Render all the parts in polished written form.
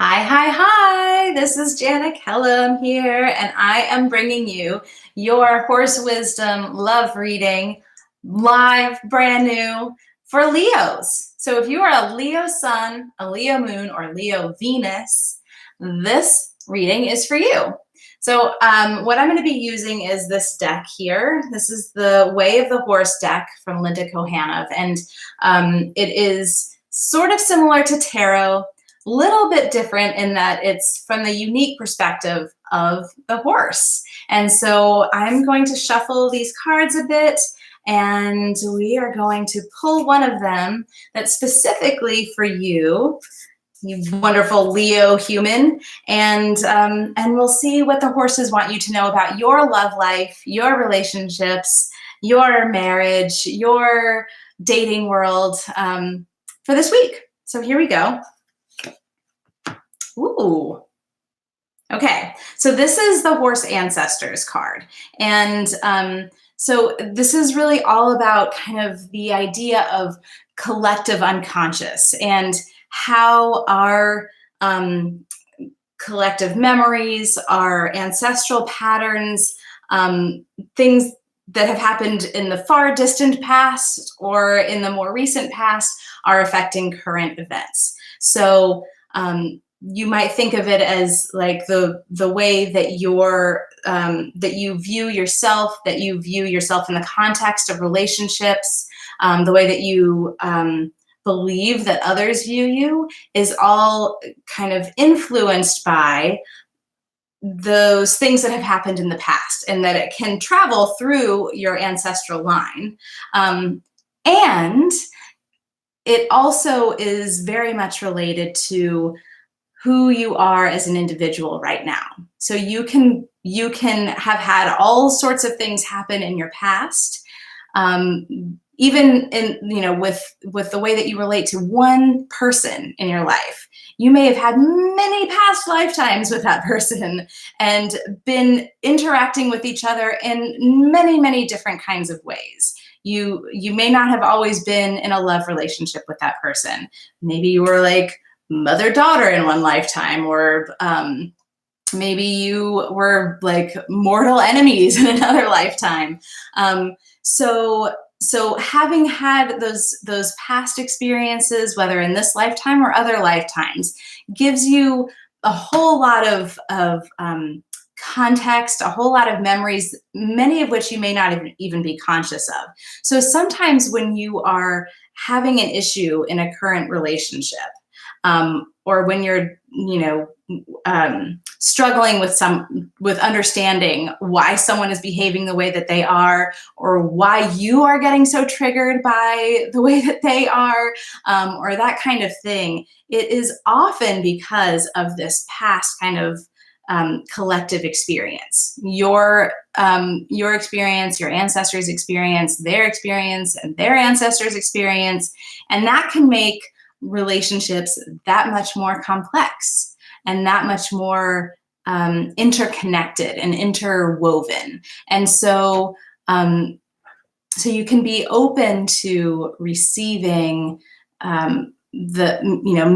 Hi, hi, hi. This is Janet Kellum here, and I am bringing you your Horse Wisdom Love Reading live, brand new for Leos. So if you are a Leo Sun, a Leo Moon, or Leo Venus, this reading is for you. So what I'm going to be using is this deck here. This is the Way of the Horse deck from Linda Kohanov, and it is sort of similar to tarot, little bit different in that it's from the unique perspective of the horse. And so I'm going to shuffle these cards a bit, and we are going to pull one of them that's specifically for you, you wonderful Leo human, and we'll see what the horses want you to know about your love life, your relationships, your marriage, your dating world for this week. So here we go. Ooh. Okay, so this is the Horse Ancestors card. And so this is really all about kind of the idea of collective unconscious and how our collective memories, our ancestral patterns, things that have happened in the far distant past or in the more recent past are affecting current events. So you might think of it as like the way that that you view yourself, in the context of relationships, the way that you believe that others view you is all kind of influenced by those things that have happened in the past, and that it can travel through your ancestral line. And it also is very much related to who you are as an individual right now. So you can have had all sorts of things happen in your past, even in with the way that you relate to one person in your life. You may have had many past lifetimes with that person and been interacting with each other in many different kinds of ways. You may not have always been in a love relationship with that person. Maybe you were like mother-daughter in one lifetime, or maybe you were like mortal enemies in another lifetime. So having had those past experiences, whether in this lifetime or other lifetimes, gives you a whole lot of context, a whole lot of memories, many of which you may not even be conscious of. So sometimes when you are having an issue in a current relationship, or when you're, struggling with understanding why someone is behaving the way that they are, or why you are getting so triggered by the way that they are, or that kind of thing, it is often because of this past kind of collective experience. Your experience, your ancestors' experience, and their ancestors' experience, and that can make relationships that much more complex and that much more interconnected and interwoven. And so you can be open to receiving the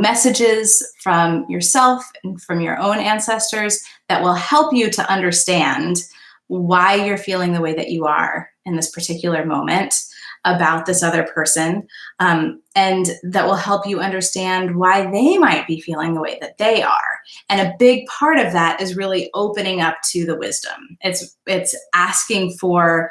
messages from yourself and from your own ancestors that will help you to understand why you're feeling the way that you are in this particular moment about this other person, and that will help you understand why they might be feeling the way that they are. And a big part of that is really opening up to the wisdom. It's asking for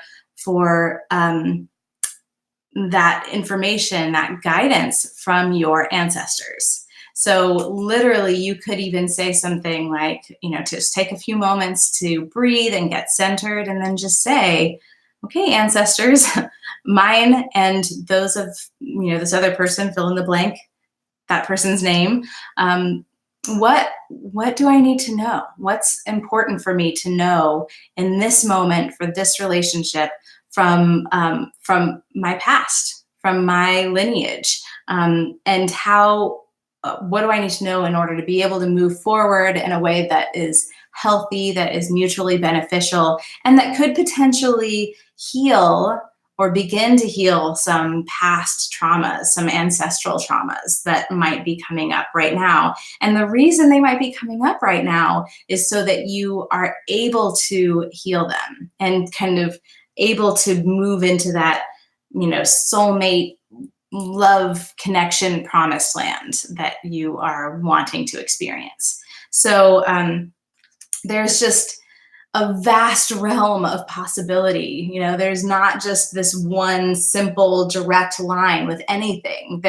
that information, that guidance from your ancestors. So literally, you could even say something like, just take a few moments to breathe and get centered, and then just say, okay, ancestors, mine and those of, this other person, fill in the blank, that person's name. What do I need to know? What's important for me to know in this moment for this relationship from my past, from my lineage, and what do I need to know in order to be able to move forward in a way that is healthy, that is mutually beneficial, and that could potentially heal or begin to heal some past traumas, some ancestral traumas that might be coming up right now. And the reason they might be coming up right now is so that you are able to heal them and kind of able to move into that, soulmate love connection promised land that you are wanting to experience. So there's just a vast realm of possibility. There's not just this one simple direct line with anything.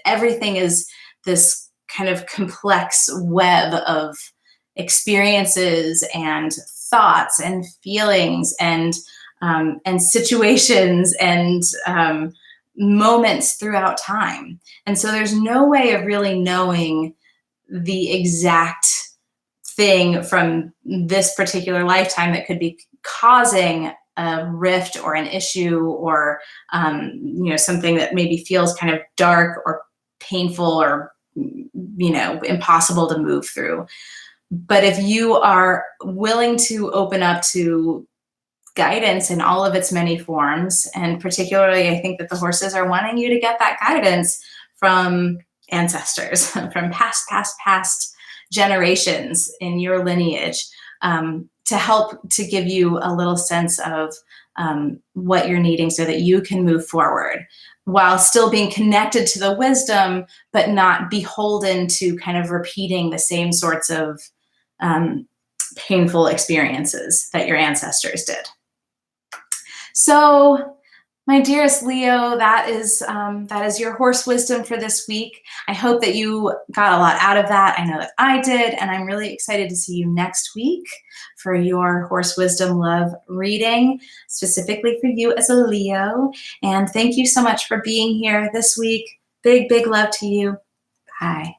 Everything is this kind of complex web of experiences and thoughts and feelings and situations and moments throughout time. And so there's no way of really knowing the exact thing from this particular lifetime that could be causing a rift or an issue or something that maybe feels kind of dark or painful or impossible to move through. But if you are willing to open up to guidance in all of its many forms, and particularly I think that the horses are wanting you to get that guidance from ancestors, from past generations in your lineage, to help to give you a little sense of what you're needing so that you can move forward while still being connected to the wisdom, but not beholden to kind of repeating the same sorts of painful experiences that your ancestors did. So, my dearest Leo, that is your horse wisdom for this week. I hope that you got a lot out of that. I know that I did, and I'm really excited to see you next week for your horse wisdom love reading, specifically for you as a Leo. And thank you so much for being here this week. Big, big love to you. Bye.